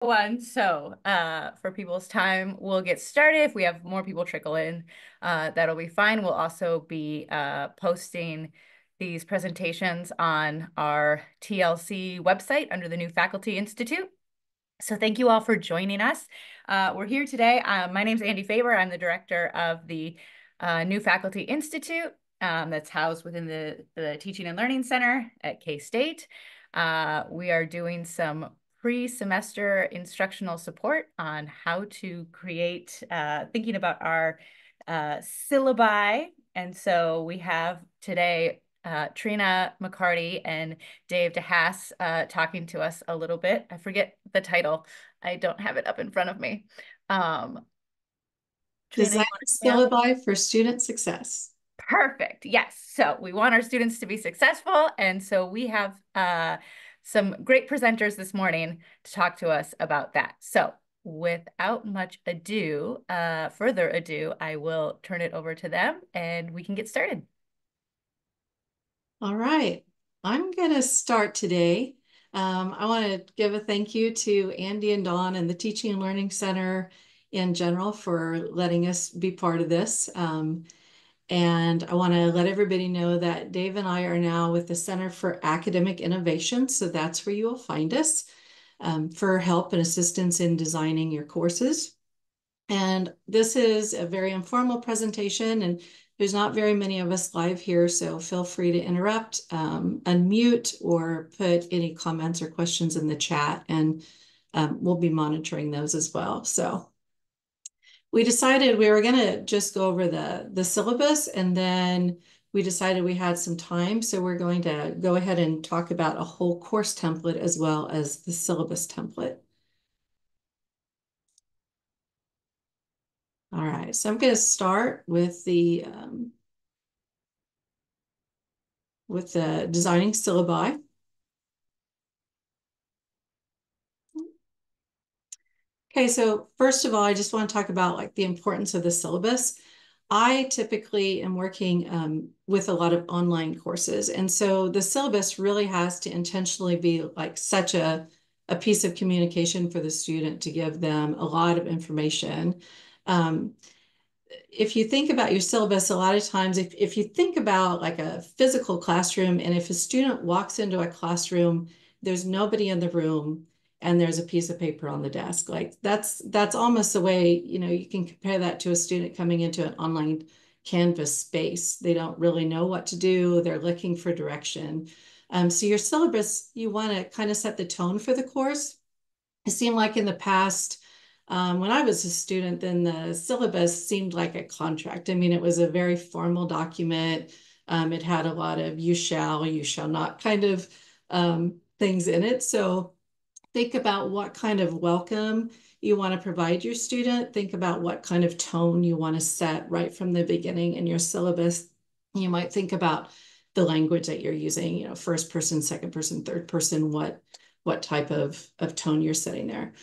one. So for people's time, we'll get started. If we have more people trickle in, that'll be fine. We'll also be posting these presentations on our TLC website under the New Faculty Institute. So thank you all for joining us. We're here today. My name's Andy Faber. I'm the director of the New Faculty Institute that's housed within the Teaching and Learning Center at K-State. We are doing some pre-semester instructional support on how to create, thinking about our syllabi. And so we have today Trina, McCarty, and Dave DeHass talking to us a little bit. I forget the title. I don't have it up in front of me. Trina, Design syllabi for student success. Perfect. Yes. So we want our students to be successful. And so we have some great presenters this morning to talk to us about that. So without much ado, further ado, I will turn it over to them and we can get started. All right. I'm going to start today. I want to give a thank you to Andy and Dawn and the Teaching and Learning Center in general for letting us be part of this. And I want to let everybody know that Dave and I are now with the Center for Academic Innovation. So that's where you will find us for help and assistance in designing your courses. And this is a very informal presentation, and there's not very many of us live here, so feel free to interrupt, unmute, or put any comments or questions in the chat, and we'll be monitoring those as well. So we decided we were going to just go over the syllabus, and then we decided we had some time, so we're going to go ahead and talk about a whole course template as well as the syllabus template. All right, so I'm going to start with the designing syllabi. Okay, so first of all, I just want to talk about like the importance of the syllabus. I typically am working with a lot of online courses, and so the syllabus really has to intentionally be like such a piece of communication for the student to give them a lot of information. If you think about your syllabus, a lot of times, if you think about like a physical classroom, and if a student walks into a classroom, there's nobody in the room and there's a piece of paper on the desk. Like that's almost the way, you can compare that to a student coming into an online Canvas space. They don't really know what to do. They're looking for direction. So your syllabus, you want to kind of set the tone for the course. It seemed like in the past, when I was a student, then the syllabus seemed like a contract. I mean, it was a very formal document. It had a lot of you shall not kind of things in it. So think about what kind of welcome you want to provide your student. Think about what kind of tone you want to set right from the beginning in your syllabus. You might think about the language that you're using, first person, second person, third person, what type of tone you're setting there.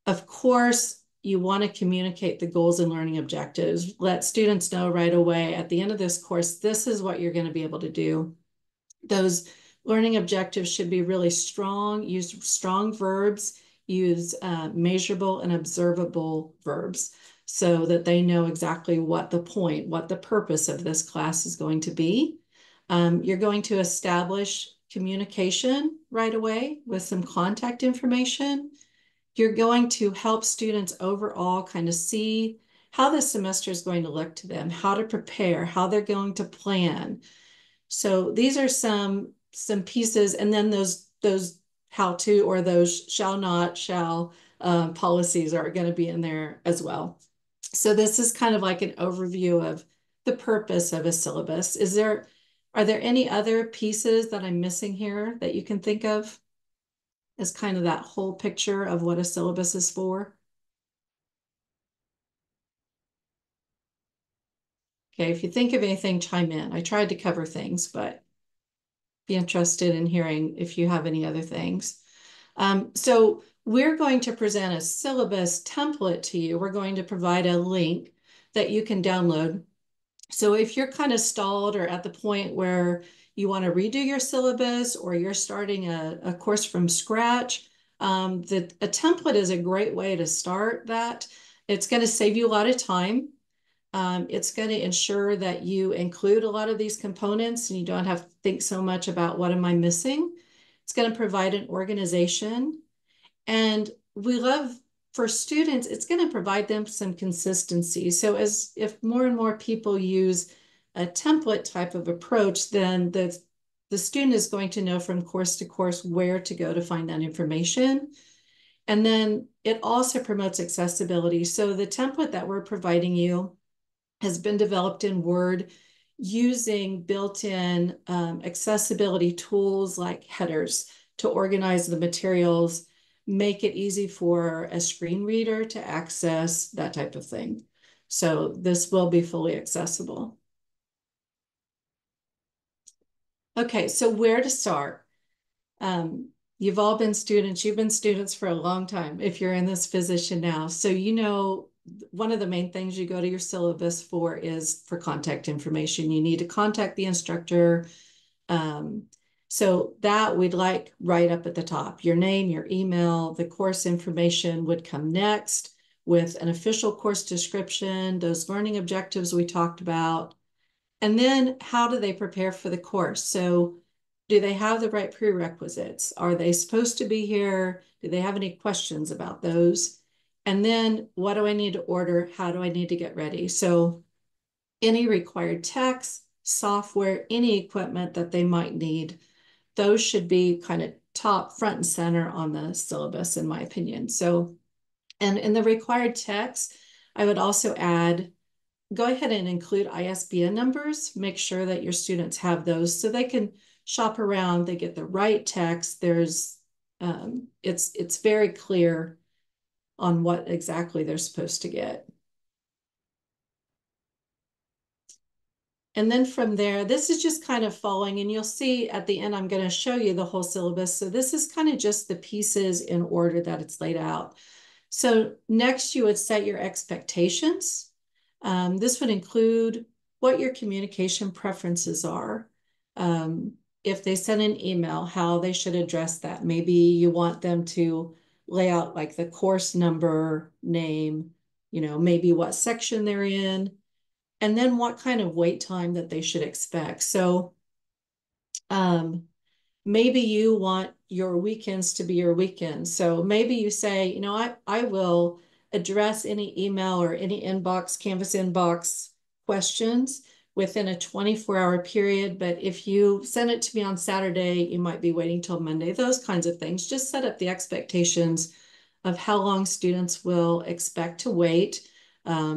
Of course, you want to communicate the goals and learning objectives. Let students know right away at the end of this course, this is what you're going to be able to do. Those learning objectives should be really strong, use strong verbs, use measurable and observable verbs so that they know exactly what the point, what the purpose of this class is going to be. You're going to establish communication right away with some contact information. You're going to help students overall kind of see how this semester is going to look to them, how to prepare, how they're going to plan. So these are some pieces, and then those how to or those shall not, shall policies are going to be in there as well. So this is kind of like an overview of the purpose of a syllabus. Are there any other pieces that I'm missing here that you can think of as kind of that whole picture of what a syllabus is for? Okay, if you think of anything, chime in. I tried to cover things, but be interested in hearing if you have any other things. So we're going to present a syllabus template to you. We're going to provide a link that you can download. So if you're kind of stalled or at the point where you want to redo your syllabus or you're starting a course from scratch, A template is a great way to start that. It's going to save you a lot of time. It's going to ensure that you include a lot of these components and you don't have to think so much about what am I missing. It's going to provide an organization. And we love for students, it's going to provide them some consistency. So as if more and more people use a template type of approach, then the student is going to know from course to course where to go to find that information. And then it also promotes accessibility. So the template that we're providing you has been developed in Word using built-in accessibility tools like headers to organize the materials, make it easy for a screen reader to access, that type of thing. So this will be fully accessible. Okay, so where to start? You've all been students. You've been students for a long time if you're in this position now. So you know one of the main things you go to your syllabus for is for contact information. You need to contact the instructor. So that we'd like right up at the top. Your name, your email, the course information would come next with an official course description, those learning objectives we talked about. And then how do they prepare for the course? So do they have the right prerequisites? Are they supposed to be here? Do they have any questions about those? And then what do I need to order? How do I need to get ready? So any required texts, software, any equipment that they might need, those should be kind of top front and center on the syllabus, in my opinion. So, and in the required text, I would also add, go ahead and include ISBN numbers. Make sure that your students have those so they can shop around. They get the right text. It's very clear on what exactly they're supposed to get. And then from there, this is just kind of following, and you'll see at the end, I'm going to show you the whole syllabus. So this is kind of just the pieces in order that it's laid out. So next, you would set your expectations. This would include what your communication preferences are. If they send an email, how they should address that. Maybe you want them to lay out like the course number, name, maybe what section they're in, and then what kind of wait time that they should expect. So maybe you want your weekends to be your weekends. So maybe you say, I will address any email or any inbox, Canvas inbox questions within a 24-hour period. But if you send it to me on Saturday, you might be waiting till Monday, those kinds of things. Just set up the expectations of how long students will expect to wait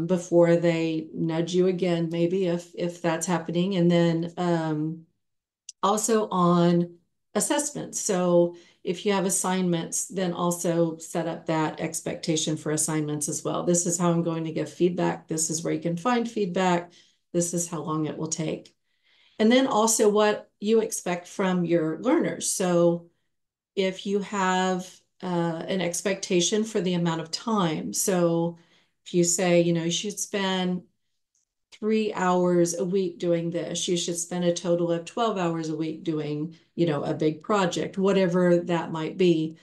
before they nudge you again, maybe if that's happening. And then also on assessments. So if you have assignments, then also set up that expectation for assignments as well. This is how I'm going to give feedback. This is where you can find feedback. This is how long it will take. And then also what you expect from your learners. So if you have an expectation for the amount of time. So if you say, you should spend 3 hours a week doing this, you should spend a total of 12 hours a week doing, a big project, whatever that might be.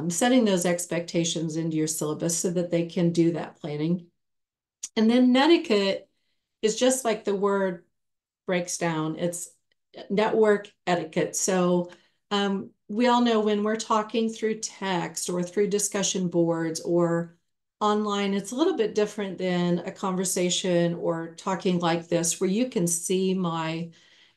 Setting those expectations into your syllabus so that they can do that planning. And then netiquette is just like the word breaks down. It's network etiquette. So we all know when we're talking through text or through discussion boards or online, it's a little bit different than a conversation or talking like this, where you can see my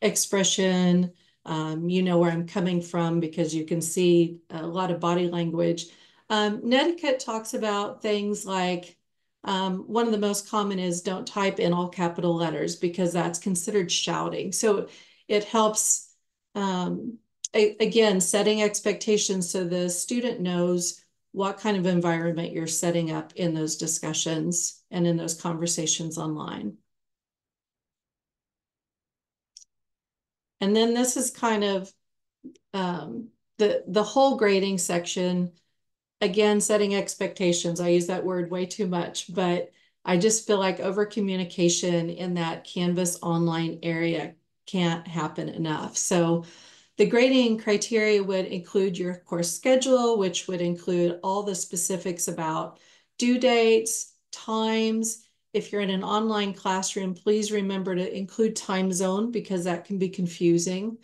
expression. You know where I'm coming from because you can see a lot of body language. Netiquette talks about things like one of the most common is don't type in all capital letters because that's considered shouting. So it helps, again, setting expectations so the student knows what kind of environment you're setting up in those discussions and in those conversations online. And then this is kind of the whole grading section. Again, setting expectations. I use that word way too much, but I just feel like over communication in that Canvas online area can't happen enough. So The grading criteria would include your course schedule, which would include all the specifics about due dates, times. If you're in an online classroom, please remember to include time zone because that can be confusing.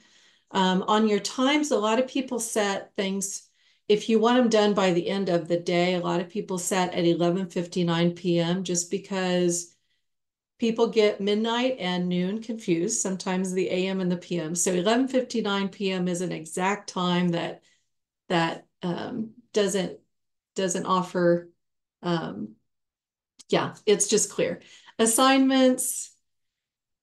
On your times, a lot of people set things, if you want them done by the end of the day, a lot of people set at 11:59 p.m. just because people get midnight and noon confused, sometimes the AM and the PM. So 11:59 p.m. is an exact time that doesn't offer, yeah, it's just clear. Assignments,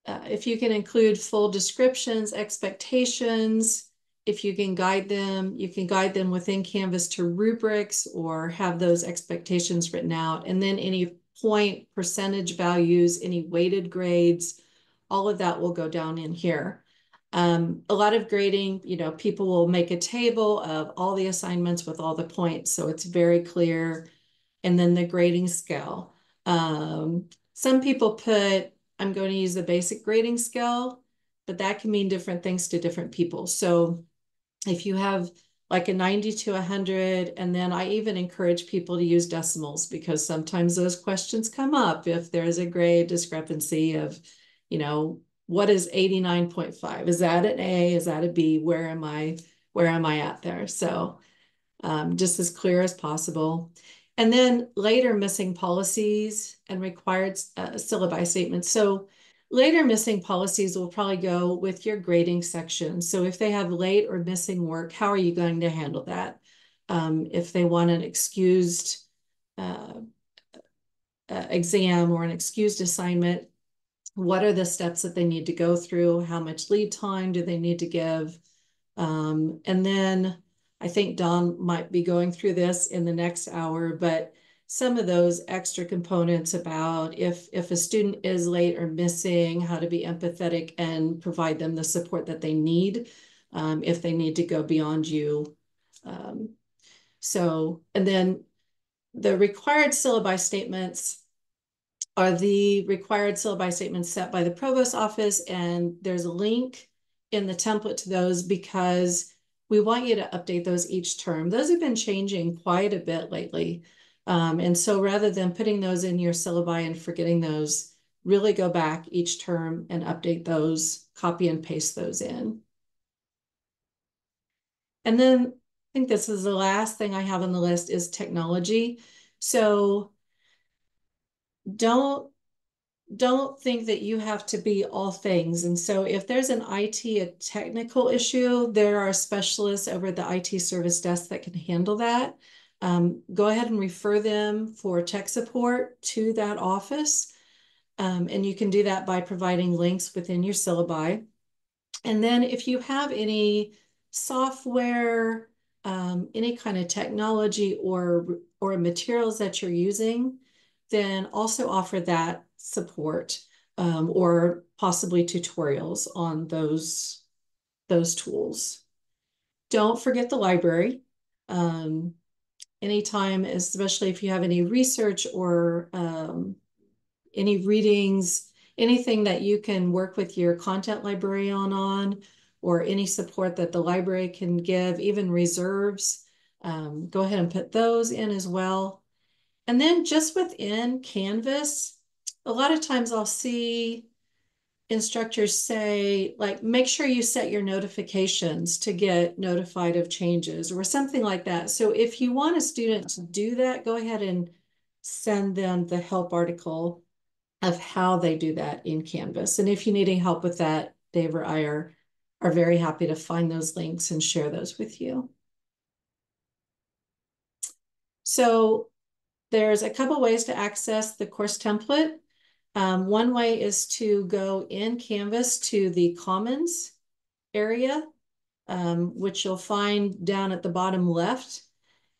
if you can include full descriptions, expectations, if you can guide them, you can guide them within Canvas to rubrics or have those expectations written out. And then any point percentage values, any weighted grades, all of that will go down in here. A lot of grading, people will make a table of all the assignments with all the points, so it's very clear. And then the grading scale. Some people put, I'm going to use the basic grading scale, but that can mean different things to different people. So if you have like a 90 to 100, and then I even encourage people to use decimals because sometimes those questions come up if there's a grade discrepancy of, what is 89.5? Is that an A? Is that a B? Where am I at there? So just as clear as possible. And then later missing policies and required syllabi statements. So later missing policies will probably go with your grading section. So if they have late or missing work, how are you going to handle that? If they want an excused exam or an excused assignment, what are the steps that they need to go through? How much lead time do they need to give? And then I think Don might be going through this in the next hour, but some of those extra components about if a student is late or missing, how to be empathetic and provide them the support that they need if they need to go beyond you. And then the required syllabi statements are the required syllabi statements set by the provost office, and there's a link in the template to those because we want you to update those each term. Those have been changing quite a bit lately. And so rather than putting those in your syllabi and forgetting those, really go back each term and update those, copy and paste those in. And then I think this is the last thing I have on the list is technology. So don't think that you have to be all things. And so if there's an IT, a technical issue, there are specialists over at the IT service desk that can handle that. Go ahead and refer them for tech support to that office. And you can do that by providing links within your syllabi. And then if you have any software, any kind of technology or materials that you're using, then also offer that support or possibly tutorials on those tools. Don't forget the library. Anytime, especially if you have any research or any readings, anything that you can work with your content librarian on, or any support that the library can give, even reserves, go ahead and put those in as well. And then just within Canvas, a lot of times I'll see instructors say, like, make sure you set your notifications to get notified of changes or something like that. So if you want a student to do that, go ahead and send them the help article of how they do that in Canvas. And if you need any help with that, Dave or I are very happy to find those links and share those with you. So there's a couple ways to access the course template. One way is to go in Canvas to the Commons area, which you'll find down at the bottom left.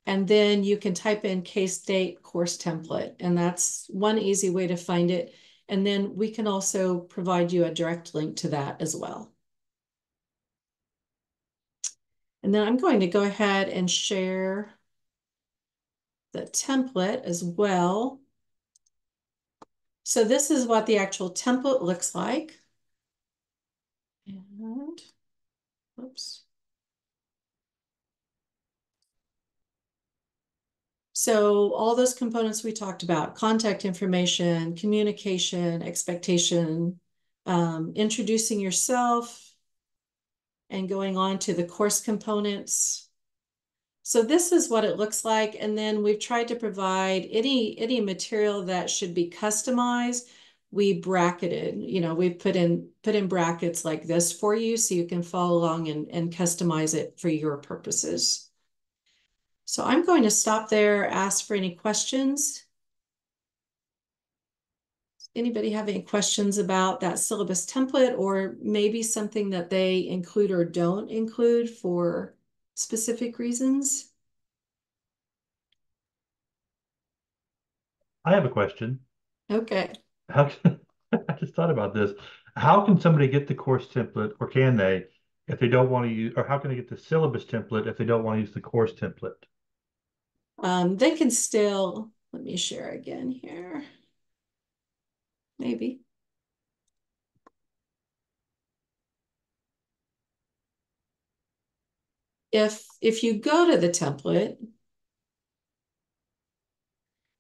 And then you can type in K-State course template, and that's one easy way to find it. And then we can also provide you a direct link to that as well. And then I'm going to go ahead and share the template as well. So this is what the actual template looks like. And, oops. So all those components we talked about, contact information, communication, expectation, introducing yourself, and going on to the course components. So this is what it looks like. And then we've tried to provide any material that should be customized. We bracketed, we've put in brackets like this for you so you can follow along and customize it for your purposes. So I'm going to stop there, ask for any questions. Anybody have any questions about that syllabus template, or maybe something that they include or don't include for specific reasons? I have a question. Okay. How can, I just thought about this. How can somebody get the course template, or can they, if they don't want to use, or how can they get the syllabus template if they don't want to use the course template? They can still, let me share again here. Maybe. If you go to the template,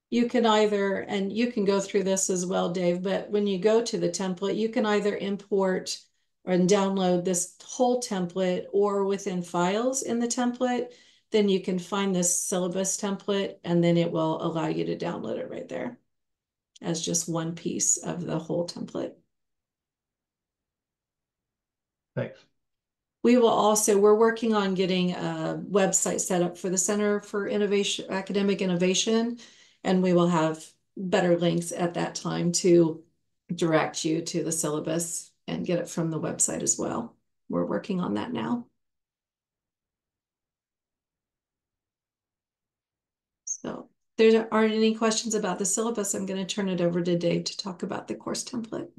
you can either, and you can go through this as well, Dave, but when you go to the template, you can either import and download this whole template, or within files in the template, then you can find this syllabus template, and then it will allow you to download it right there as just one piece of the whole template. Thanks. We're working on getting a website set up for the Center for Innovation, Academic Innovation, and we will have better links at that time to direct you to the syllabus and get it from the website as well. We're working on that now. So there aren't any questions about the syllabus. I'm going to turn it over to Dave to talk about the course template.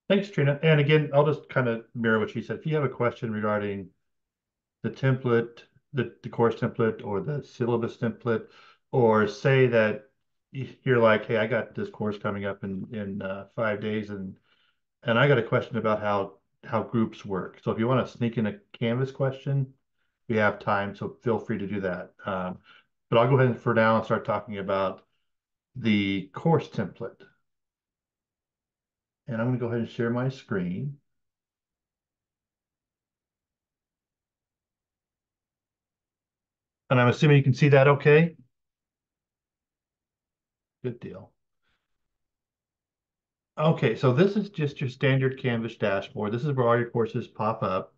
Thanks, Trina. And again, I'll just kind of mirror what she said. If you have a question regarding the template, the course template, or the syllabus template, or say that you're like, hey, I got this course coming up in 5 days, and I got a question about how groups work. So if you want to sneak in a Canvas question, we have time, so feel free to do that. But I'll go ahead and for now and start talking about the course template. And I'm going to go ahead and share my screen. And I'm assuming you can see that okay? Good deal. Okay, so this is just your standard Canvas dashboard. This is where all your courses pop up.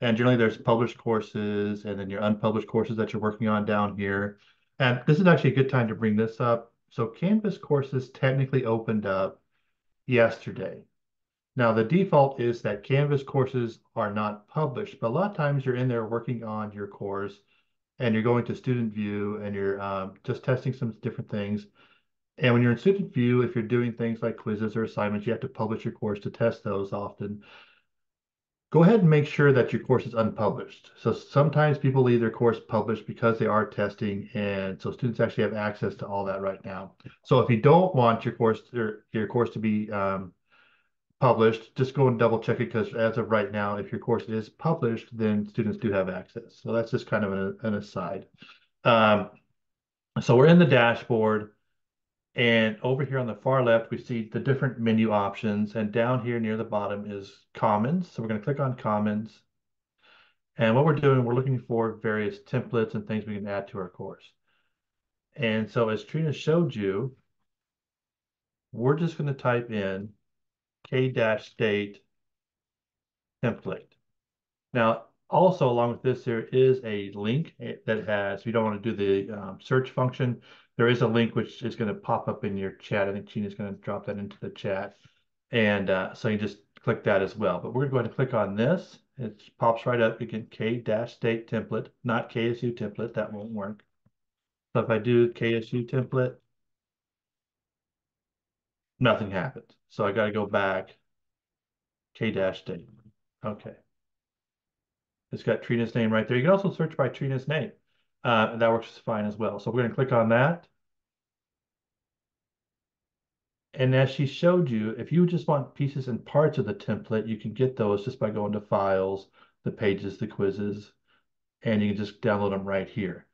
And generally there's published courses and then your unpublished courses that you're working on down here. And this is actually a good time to bring this up. So Canvas courses technically opened up yesterday. Now the default is that Canvas courses are not published, but a lot of times you're in there working on your course and you're going to student view and you're just testing some different things. And when you're in student view, if you're doing things like quizzes or assignments, you have to publish your course to test those often. Go ahead and make sure that your course is unpublished. So sometimes people leave their course published because they are testing, and so students actually have access to all that right now. So if you don't want your course to be published, just go and double check it, because as of right now, if your course is published, then students do have access. So that's just kind of an aside. So we're in the dashboard. And over here on the far left, we see the different menu options. And down here near the bottom is Commons. So we're going to click on Commons. And what we're doing, we're looking for various templates and things we can add to our course. And so as Trina showed you, we're just going to type in K-state template. Now, also along with this, there is a link that has, if you don't want to do the search function, there is a link which is going to pop up in your chat. I think Tina's going to drop that into the chat. And so you just click that as well. But we're going to click on this. It pops right up. Again, K-state template, not KSU template. That won't work. So if I do KSU template, nothing happens. So I got to go back K-state. Okay. It's got Trina's name right there. You can also search by Trina's name. And that works fine as well. So we're going to click on that. And as she showed you, if you just want pieces and parts of the template, you can get those just by going to Files, the Pages, the Quizzes. and you can just download them right here.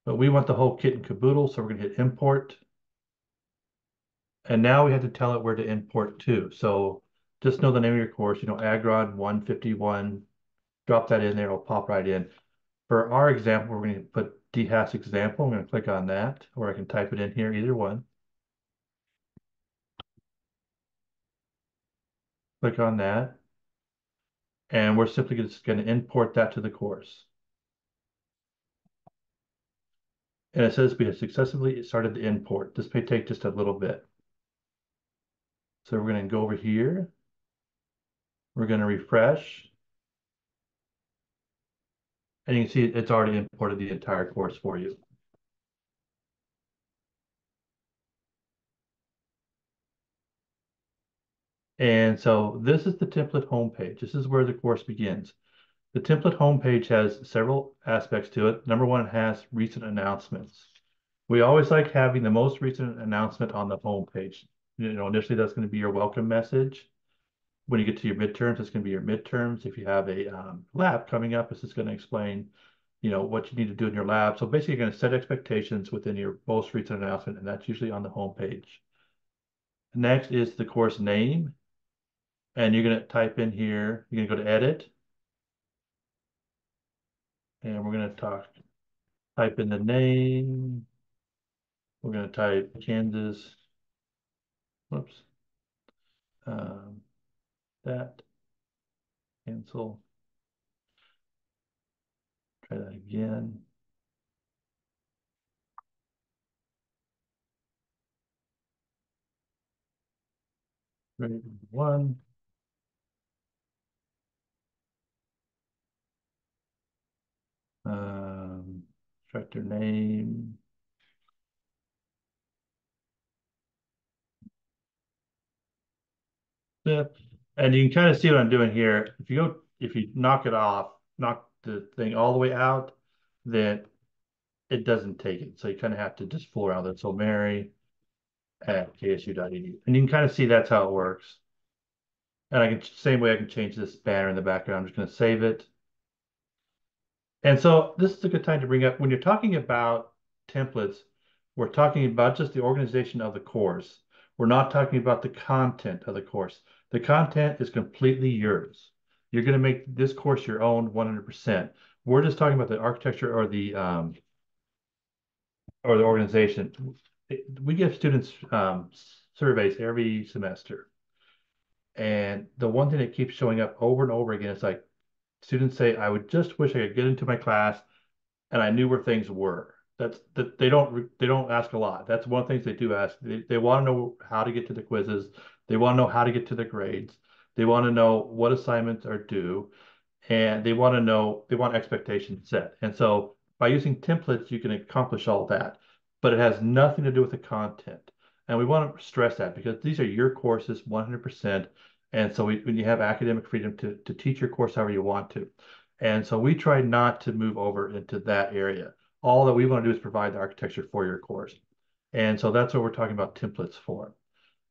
But we want the whole kit and caboodle, so we're going to hit import. And now we have to tell it where to import to. So just know the name of your course, Agron 151, drop that in there, it'll pop right in. For our example, we're going to put DeHass example. I'm going to click on that, or I can type it in here, either one. Click on that. And we're simply just going to import that to the course. And it says we have successfully started the import. This may take just a little bit. So we're going to go over here. We're going to refresh. And you can see it's already imported the entire course for you. And so this is the template homepage. This is where the course begins. The template homepage has several aspects to it. Number one, it has recent announcements. We always like having the most recent announcement on the homepage. Initially that's going to be your welcome message. When you get to your midterms, it's going to be your midterms. If you have a lab coming up, this is going to explain, what you need to do in your lab. So basically, you're going to set expectations within your most recent announcement, and that's usually on the homepage. Next is the course name. And you're going to type in here, you're going to go to edit. And we're going to type in the name. We're going to type Kansas. Whoops. That. Cancel. Try that again. Grade 1. Instructor name. Yeah. And you can kind of see what I'm doing here. If you knock it off, knock the thing all the way out, then it doesn't take it. So you kind of have to just fool around with it. So Mary at ksu.edu. And you can kind of see that's how it works. And same way I can change this banner in the background. I'm just going to save it. And so this is a good time to bring up, when you're talking about templates, we're talking about just the organization of the course. We're not talking about the content of the course. The content is completely yours. You're going to make this course your own 100%. We're just talking about the architecture or the organization. We give students surveys every semester. And the one thing that keeps showing up over and over again is like, students say, I would just wish I could get into my class and I knew where things were. That they don't ask a lot. That's one of the things they do ask. They want to know how to get to the quizzes. They want to know how to get to the grades. They want to know what assignments are due, and they want expectations set. And so by using templates, you can accomplish all that, but it has nothing to do with the content. And we want to stress that because these are your courses 100%. And so when you have academic freedom to teach your course however you want to. And so we try not to move over into that area. All that we want to do is provide the architecture for your course. And so that's what we're talking about templates for.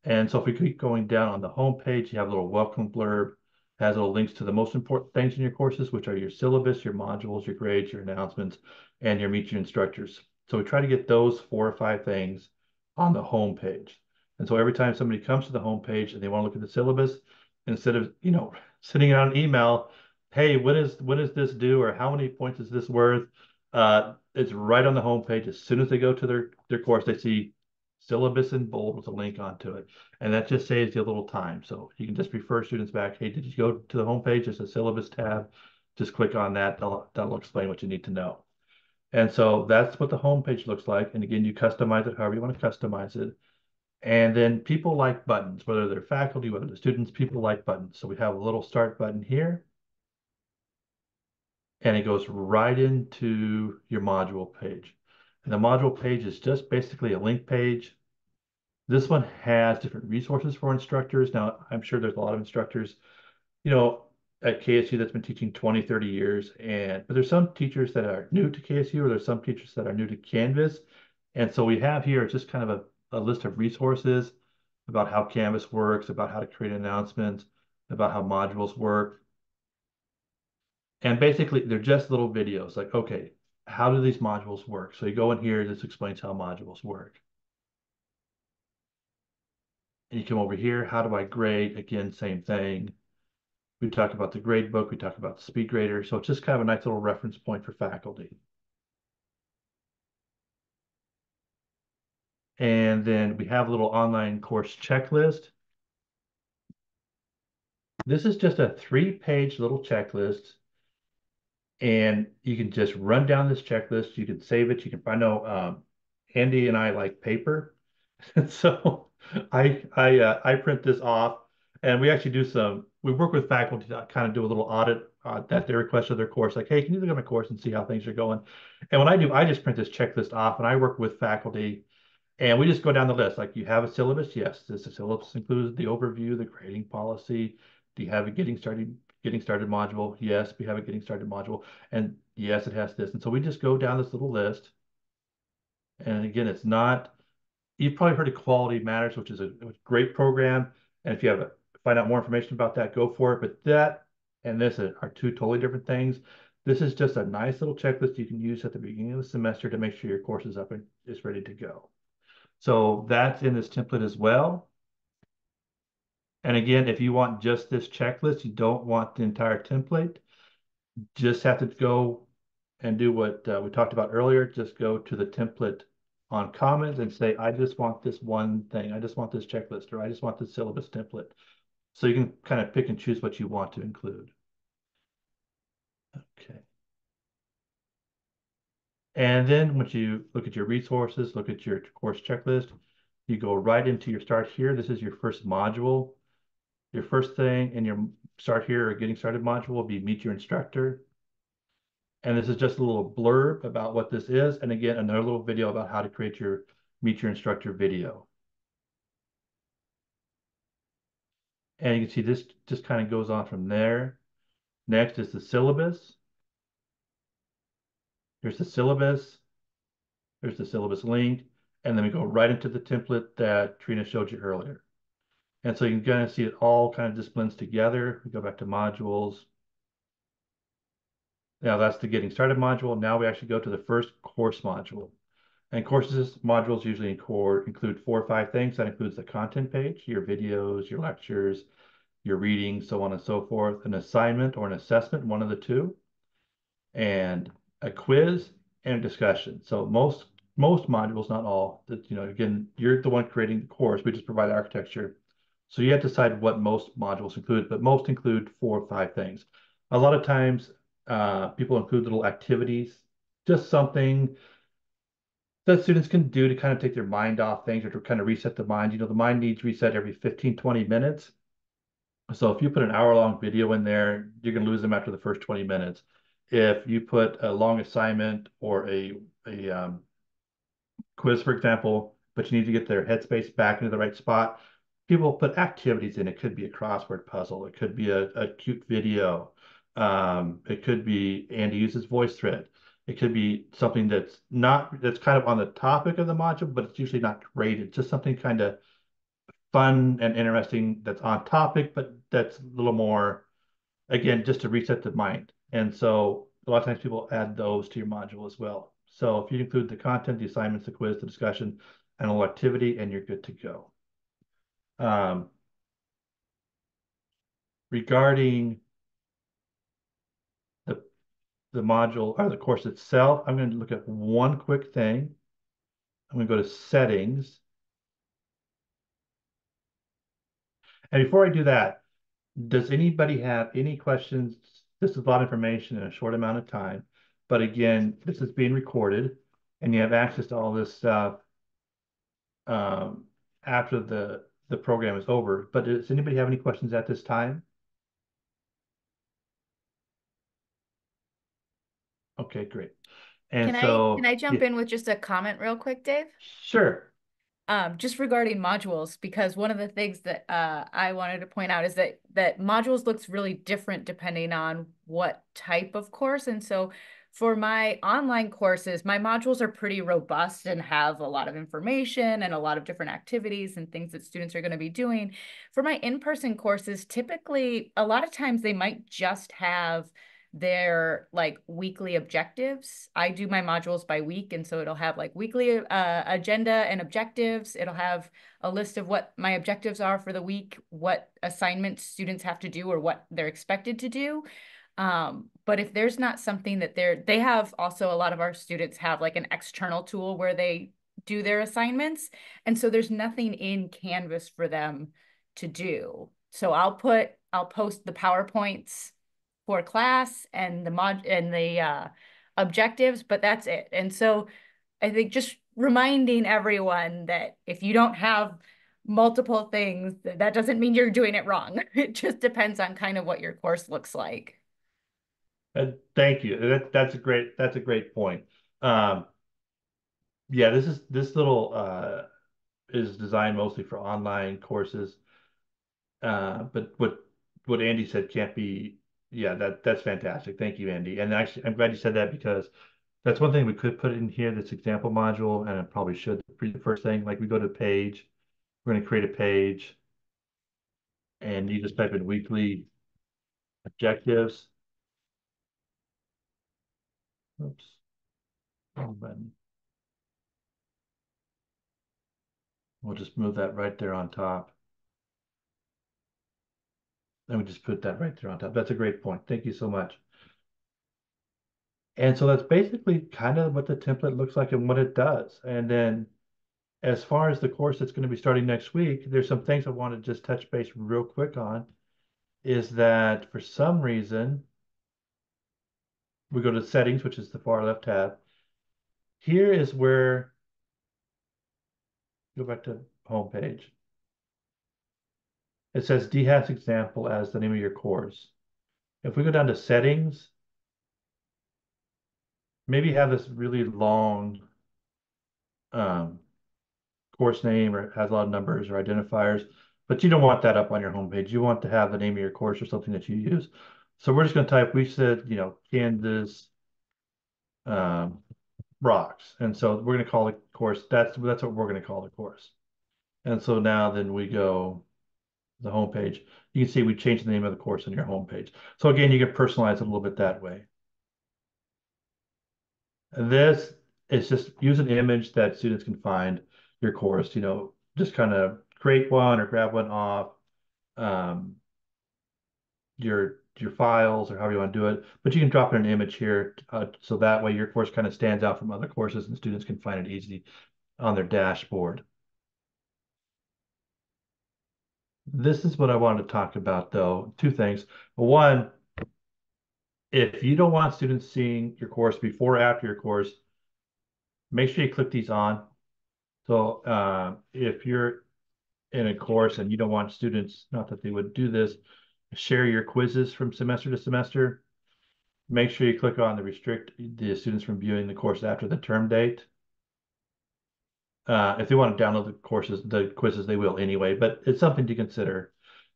And so if we keep going down on the home page, you have a little welcome blurb, has little links to the most important things in your courses, which are your syllabus, your modules, your grades, your announcements, and your meet your instructors. So we try to get those 4 or 5 things on the home page. And so every time somebody comes to the home page and they want to look at the syllabus, instead of, sending out an email, hey, what does this do? Or how many points is this worth? It's right on the home page. As soon as they go to their course, they see syllabus in bold with a link onto it. And that just saves you a little time. So you can just refer students back. Hey, did you go to the homepage? There's a syllabus tab. Just click on that. That'll explain what you need to know. And so that's what the homepage looks like. And again, you customize it however you want to customize it. And then people like buttons, whether they're faculty, whether they're students, people like buttons. So we have a little start button here. And it goes right into your module page. And the module page is just basically a link page. This one has different resources for instructors. Now, I'm sure there's a lot of instructors, at KSU that's been teaching 20, 30 years. But there's some teachers that are new to KSU, or there's some teachers that are new to Canvas. And so we have here just kind of a list of resources about how Canvas works, about how to create announcements, about how modules work. And basically, they're just little videos like, okay, how do these modules work? So you go in here, this explains how modules work. And you come over here, how do I grade? Again, same thing. We talk about the grade book, we talk about the speed grader. So it's just kind of a nice little reference point for faculty. And then we have a little online course checklist. This is just a 3-page little checklist. And you can just run down this checklist. You can save it. You can, I know Andy and I like paper. And so I print this off and we actually we work with faculty to kind of do a little audit that they request of their course. Like, hey, can you look at my course and see how things are going? And when I do, I just print this checklist off and I work with faculty and we just go down the list. Like, you have a syllabus? Yes. Does the syllabus include the overview, the grading policy? Do you have a getting started module? Yes, we have a getting started module. And yes, it has this. And so we just go down this little list. And again, it's not, you've probably heard of Quality Matters, which is a great program. And if you have find out more information about that, go for it. But that and this are two totally different things. This is just a nice little checklist you can use at the beginning of the semester to make sure your course is up and is ready to go. So that's in this template as well. And again, if you want just this checklist, you don't want the entire template, just have to go and do what we talked about earlier. Just go to the template on Commons and say, I just want this one thing. I just want this checklist, or I just want this syllabus template. So you can kind of pick and choose what you want to include. Okay. And then once you look at your resources, look at your course checklist, you go right into your start here. This is your first module. Your first thing in your start here or getting started module will be meet your instructor. And this is just a little blurb about what this is. And again, another little video about how to create your meet your instructor video. And you can see this just kind of goes on from there. Next is the syllabus. Here's the syllabus. There's the syllabus link. And then we go right into the template that Trina showed you earlier. And so you can kind of see it all kind of just blends together. We go back to modules. Now that's the getting started module. Now we actually go to the first course module. And courses modules usually include 4 or 5 things. That includes the content page, your videos, your lectures, your reading, so on and so forth, an assignment or an assessment, one of the two, and a quiz and a discussion. So most modules, not all, that again, you're the one creating the course. We just provide architecture. So you have to decide what most modules include, but most include 4 or 5 things. A lot of times, people include little activities, just something that students can do to kind of take their mind off things or to kind of reset the mind. The mind needs reset every 15, 20 minutes. So if you put an hour-long video in there, you're going to lose them after the first 20 minutes. If you put a long assignment or a quiz, for example, but you need to get their headspace back into the right spot, people put activities in. It could be a crossword puzzle. It could be a cute video. It could be Andy uses VoiceThread. It could be something that's kind of on the topic of the module, but it's usually not graded. Just something kind of fun and interesting that's on topic, but that's a little more, again, just to reset the mind. And so a lot of times people add those to your module as well. So if you include the content, the assignments, the quiz, the discussion, and a little activity, and you're good to go. Regarding the the module or the course itself, I'm going to look at one quick thing. I'm going to go to settings. And before I do that, does anybody have any questions? This is a lot of information in a short amount of time. But again, this is being recorded and you have access to all this stuff after the program is over. But does anybody have any questions at this time? Okay, great. And Can so, I jump yeah, in with just a comment real quick, Dave? sure. Just regarding modules, because one of the things that I wanted to point out is that modules looks really different depending on what type of course. And so for my online courses, my modules are pretty robust and have a lot of information and a lot of different activities and things that students are going to be doing. For my in-person courses, typically, a lot of times they might just have their like weekly objectives. I do my modules by week, and so it'll have like weekly agenda and objectives. It'll have a list of what my objectives are for the week, what assignments students have to do or what they're expected to do. But if there's not something that they have also a lot of our students have like an external tool where they do their assignments. And so there's nothing in Canvas for them to do. So I'll post the PowerPoints for class and the objectives, but that's it. And so I think just reminding everyone that if you don't have multiple things, that doesn't mean you're doing it wrong. It just depends on kind of what your course looks like. Thank you. That's a great point. Um, yeah, this little is designed mostly for online courses. But what Andy said can't be, yeah, that's fantastic. Thank you, Andy. And actually, I'm glad you said that because that's one thing we could put in here, this example module, and I probably should. The first thing, like we go to a page, we're going to create a page, and you just type in weekly objectives. Oops. Wrong button. We'll just move that right there on top. And we just put that right there on top. That's a great point. Thank you so much. And so that's basically kind of what the template looks like and what it does. And then as far as the course that's going to be starting next week, there's some things I want to just touch base real quick on. Is that for some reason, we go to settings, which is the far left tab. Here is where, go back to home page. It says DeHass example as the name of your course. If we go down to settings, maybe have this really long course name or has a lot of numbers or identifiers, but you don't want that up on your homepage. You want to have the name of your course or something that you use. So we're just going to type, we said, Kansas um, rocks. And so we're going to call the course, that's what we're going to call the course. And so now then we go the homepage. You can see we changed the name of the course on your homepage. So again, you can personalize it a little bit that way. And this is just use an image that students can find your course, just kind of create one or grab one off um, your files or however you want to do it. But you can drop in an image here so that way your course kind of stands out from other courses and students can find it easily on their dashboard. This is what I wanted to talk about though. Two things. One, if you don't want students seeing your course before or after your course, make sure you click these on. So if you're in a course and you don't want students, not that they would do this, share your quizzes from semester to semester, make sure you click on the restrict the students from viewing the course after the term date. If they want to download the quizzes, they will anyway, but it's something to consider.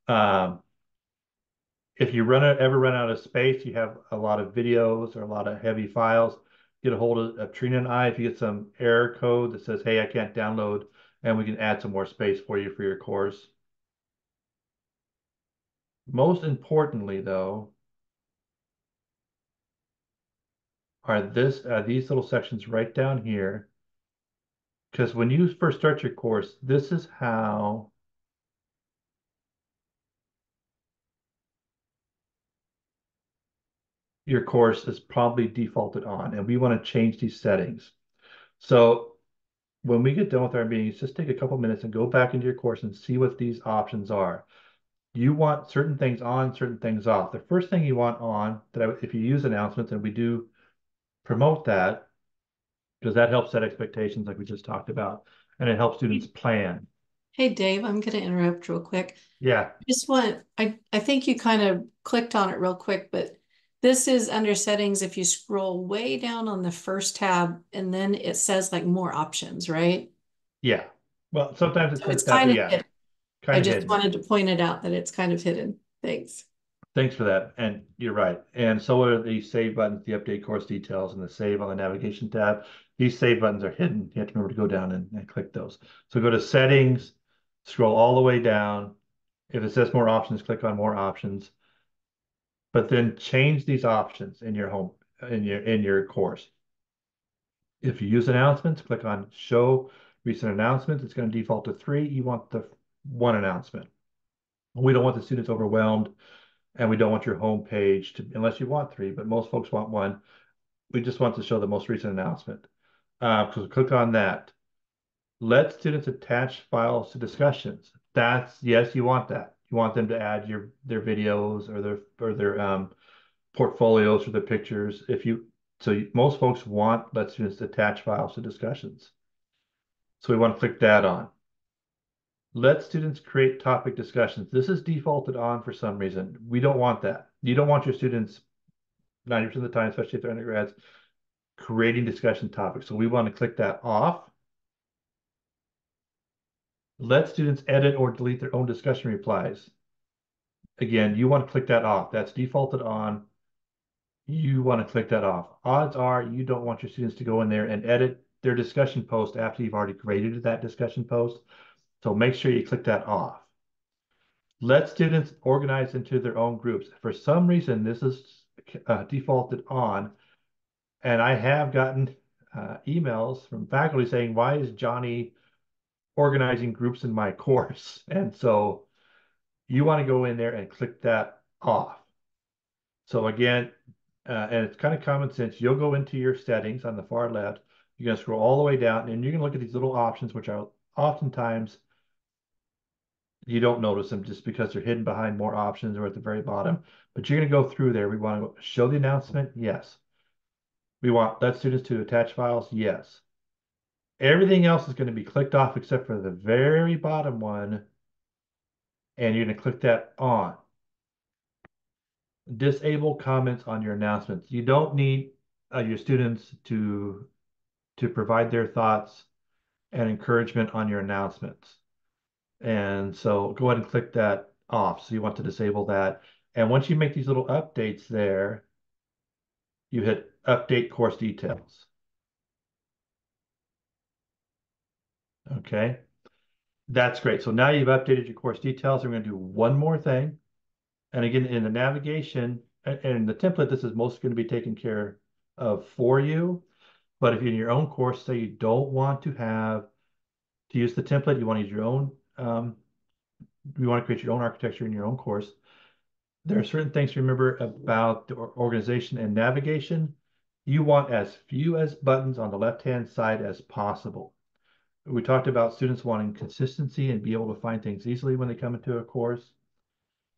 If you ever run out of space, you have a lot of videos or a lot of heavy files, get a hold of Trina and I. If you get some error code that says, hey, I can't download, and we can add some more space for you for your course. Most importantly, though, are these little sections right down here. Because when you first start your course, this is how your course is probably defaulted on, and we want to change these settings. So when we get done with our meetings, just take a couple minutes and go back into your course and see what these options are. You want certain things on, certain things off. The first thing you want on, if you use announcements, and we do promote that, because that helps set expectations like we just talked about, and it helps students plan. Hey, Dave, I'm going to interrupt real quick. Yeah. I think you kind of clicked on it real quick, but this is under settings. If you scroll way down on the first tab, and then it says like more options, right? Yeah. Well, sometimes it So says it's that, kind but of yeah, hidden. I kind of just hidden. wanted to point it out that it's kind of hidden. Thanks. Thanks for that. And you're right. And so are the save buttons, the update course details, and the save on the navigation tab. These save buttons are hidden. You have to remember to go down and click those. So go to settings, scroll all the way down. If it says more options, click on more options. but then change these options in your in your course. If you use announcements, click on show recent announcements. It's going to default to 3. You want the one announcement. We don't want the students overwhelmed, and we don't want your home page to, unless you want 3, but most folks want 1. We just want to show the most recent announcement. So click on that. Let students attach files to discussions. That's, yes, you want that. You want them to add their videos or their portfolios or their pictures. Most folks want let students attach files to discussions. So we want to click that on. Let students create topic discussions. This is defaulted on for some reason. We don't want that. You don't want your students 90% of the time, especially if they're undergrads, creating discussion topics. So we want to click that off. Let students edit or delete their own discussion replies. Again, you want to click that off. That's defaulted on. You want to click that off. Odds are you don't want your students to go in there and edit their discussion post after you've already created that discussion post. So make sure you click that off. Let students organize into their own groups. For some reason, this is defaulted on, and I have gotten emails from faculty saying, why is Johnny organizing groups in my course? And so you want to go in there and click that off. So again, and it's kind of common sense, you'll go into your settings on the far left, you're going to scroll all the way down, and you're going to look at these little options, which are oftentimes you don't notice them just because they're hidden behind more options or at the very bottom. But you're going to go through there. We want to show the announcement. Yes. We want let students to attach files. Yes. Everything else is going to be clicked off except for the very bottom one. And you're going to click that on. Disable comments on your announcements. You don't need your students to provide their thoughts and encouragement on your announcements. And so go ahead and click that off. So you want to disable that. And once you make these little updates there, you hit update course details. Okay, that's great. So now you've updated your course details. We're going to do one more thing. And again, in the navigation and the template, this is most going to be taken care of for you. But if in your own course, say you don't want to use the template, you want to use your own, you want to create your own architecture in your own course. There are certain things to remember about the organization and navigation. You want as few as buttons on the left-hand side as possible. We talked about students wanting consistency and be able to find things easily when they come into a course.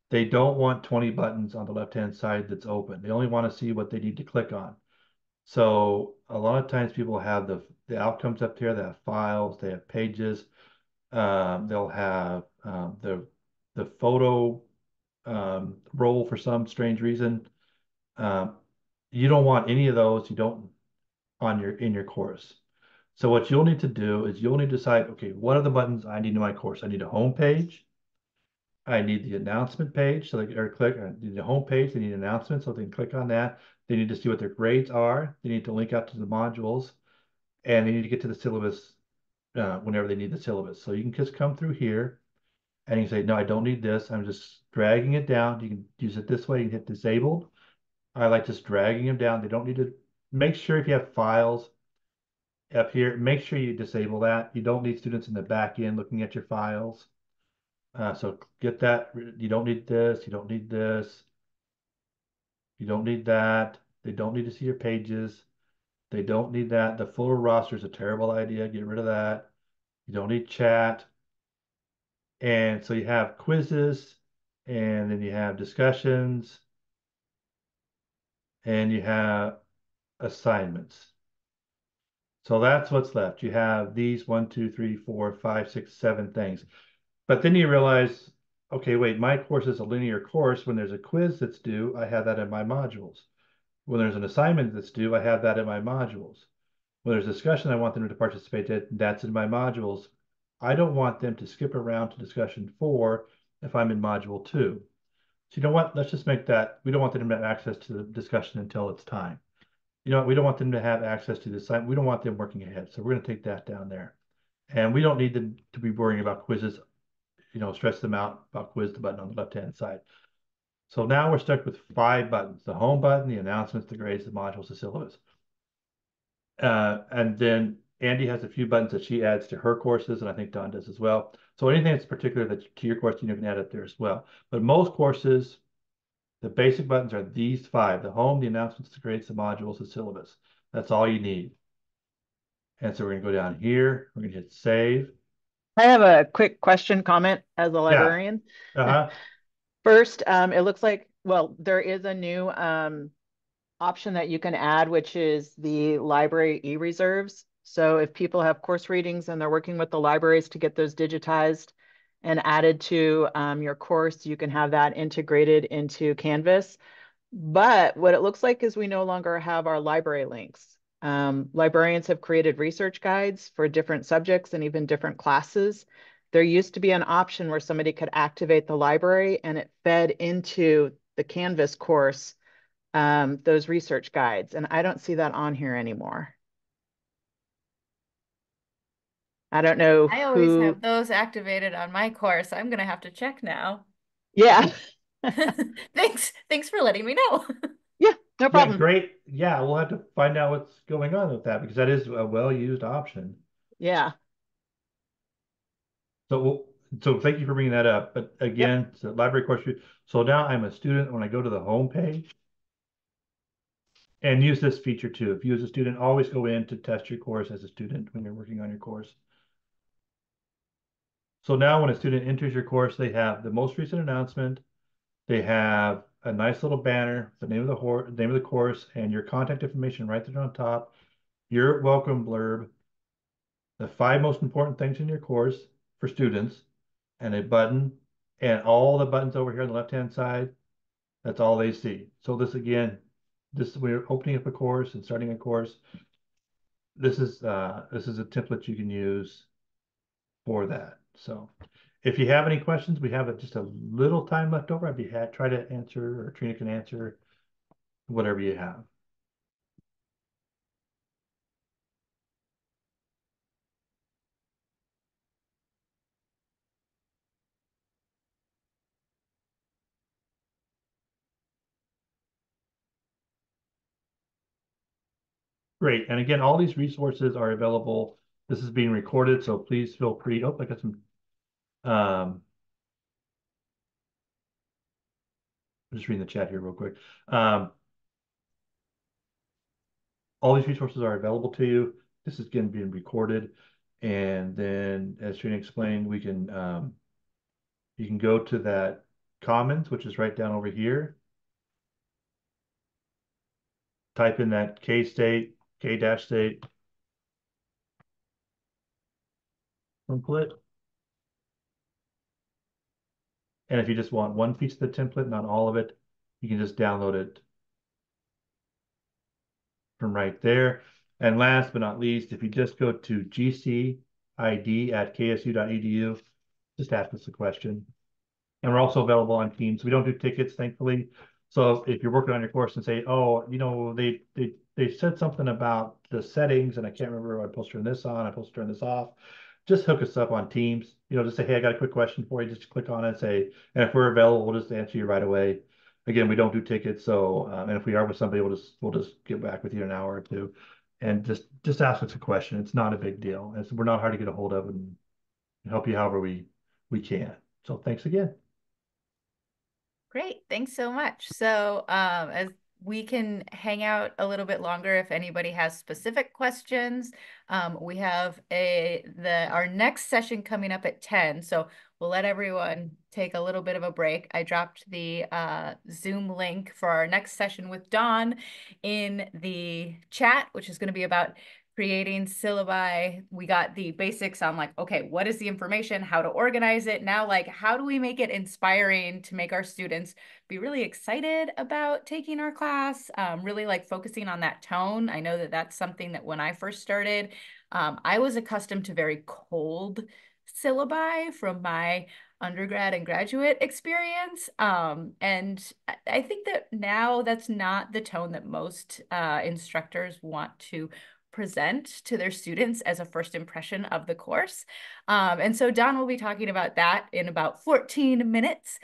They don't want 20 buttons on the left-hand side that's open. They only want to see what they need to click on. So a lot of times people have the outcomes up here. They have files, they have pages, they'll have the photo role for some strange reason. Um, you don't want any of those. You don't in your course. So what you'll need to do is you'll need to decide, okay, what are the buttons I need in my course? I need a home page. I need the announcement page. So they can click, I need the home page. They need an announcement. So they can click on that. They need to see what their grades are. They need to link out to the modules, and they need to get to the syllabus whenever they need the syllabus. So you can just come through here and you can say, no, I don't need this. I'm just dragging it down. You can use it this way. You can hit disabled. I like just dragging them down. They don't need to make sure if you have files up here, make sure you disable that. You don't need students in the back end looking at your files. So get that. You don't need this. You don't need this. You don't need that. They don't need to see your pages. They don't need that. The full roster is a terrible idea. Get rid of that. You don't need chat. And so you have quizzes, and then you have discussions, and you have assignments. So that's what's left. You have these 1, 2, 3, 4, 5, 6, 7 things. But then you realize, okay, wait, my course is a linear course. When there's a quiz that's due, I have that in my modules. When there's an assignment that's due, I have that in my modules. When there's discussion I want them to participate in, that's in my modules. I don't want them to skip around to discussion 4 if I'm in module 2. So you know what? Let's just make that, we don't want them to have access to the discussion until it's time. You know what? We don't want them to have access to this site. We don't want them working ahead. So we're going to take that down there. And we don't need them to be worrying about quizzes, stress them out about quiz the button on the left-hand side. So now we're stuck with 5 buttons: the home button, the announcements, the grades, the modules, the syllabus. And then Andy has a few buttons that she adds to her courses, and I think Don does as well. So anything that's particular that to your course, you can add it there as well. But most courses, the basic buttons are these 5: the home, the announcements, the grades, the modules, the syllabus. That's all you need. And so we're gonna go down here, we're gonna hit save. I have a quick question comment as a Yeah. librarian. Uh-huh. First, it looks like, well, there is a new option that you can add, which is the library e-reserves. So if people have course readings and they're working with the libraries to get those digitized and added to your course, you can have that integrated into Canvas. But what it looks like is we no longer have our library links. Librarians have created research guides for different subjects and even different classes. There used to be an option where somebody could activate the library and it fed into the Canvas course, those research guides. And I don't see that on here anymore. I don't know I always who. have those activated on my course. I'm gonna have to check now. Yeah. Thanks for letting me know. Yeah, no Yeah, problem. great. Yeah, we'll have to find out what's going on with that because that is a well-used option. Yeah. So, so thank you for bringing that up. But Yep. again, so library course. So now I'm a student. When I go to the home page and use this feature too. If you as a student, always go in to test your course as a student when you're working on your course. So now when a student enters your course, they have the most recent announcement. They have a nice little banner, the name of the course, and your contact information right there on top. Your welcome blurb, the 5 most important things in your course for students, and a button, and all the buttons over here on the left-hand side. That's all they see. So this again, we're opening up a course and starting a course. This is a template you can use for that. So if you have any questions, we have just a little time left over. I'd be try to answer, or Trina can answer whatever you have. Great. And again, all these resources are available. This is being recorded, so please feel free. Oh, I got some. I'm just reading the chat here real quick. All these resources are available to you. This is again being recorded. And then, as Trina explained, you can go to that Commons, which is right down over here. Type in that K-state, K-state template. And if you just want one piece of the template, not all of it, you can just download it from right there. And last but not least, if you just go to gcid@ksu.edu, just ask us a question. And we're also available on Teams. We don't do tickets, thankfully. So if you're working on your course and say, oh, they said something about the settings and I can't remember, I'm supposed to turn this on, I'm supposed to turn this off, just hook us up on Teams. Just say, hey, I got a quick question for you. Just click on it and say, and if we're available, we'll just answer you right away. Again, we don't do tickets. So, and if we are with somebody, we'll just get back with you in an hour or two and just ask us a question. It's not a big deal. We're not hard to get a hold of and help you however we can. So thanks again. Great, thanks so much. So, as we can hang out a little bit longer if anybody has specific questions. We have our next session coming up at 10, so we'll let everyone take a little bit of a break. I dropped the Zoom link for our next session with Dawn in the chat, which is going to be about creating syllabi. We got the basics on like, okay, what is the information, how to organize it. Now, like, how do we make it inspiring to make our students be really excited about taking our class, really like focusing on that tone. I know that that's something that when I first started, I was accustomed to very cold syllabi from my undergrad and graduate experience. And I think that now that's not the tone that most instructors want to present to their students as a first impression of the course. And so Don will be talking about that in about 14 minutes.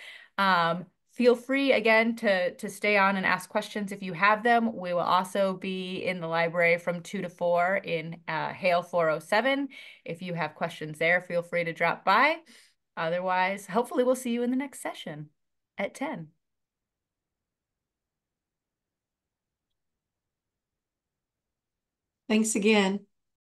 Feel free again to stay on and ask questions if you have them. We will also be in the library from 2 to 4 in Hale 407. If you have questions there, feel free to drop by. Otherwise, hopefully we'll see you in the next session at 10. Thanks again.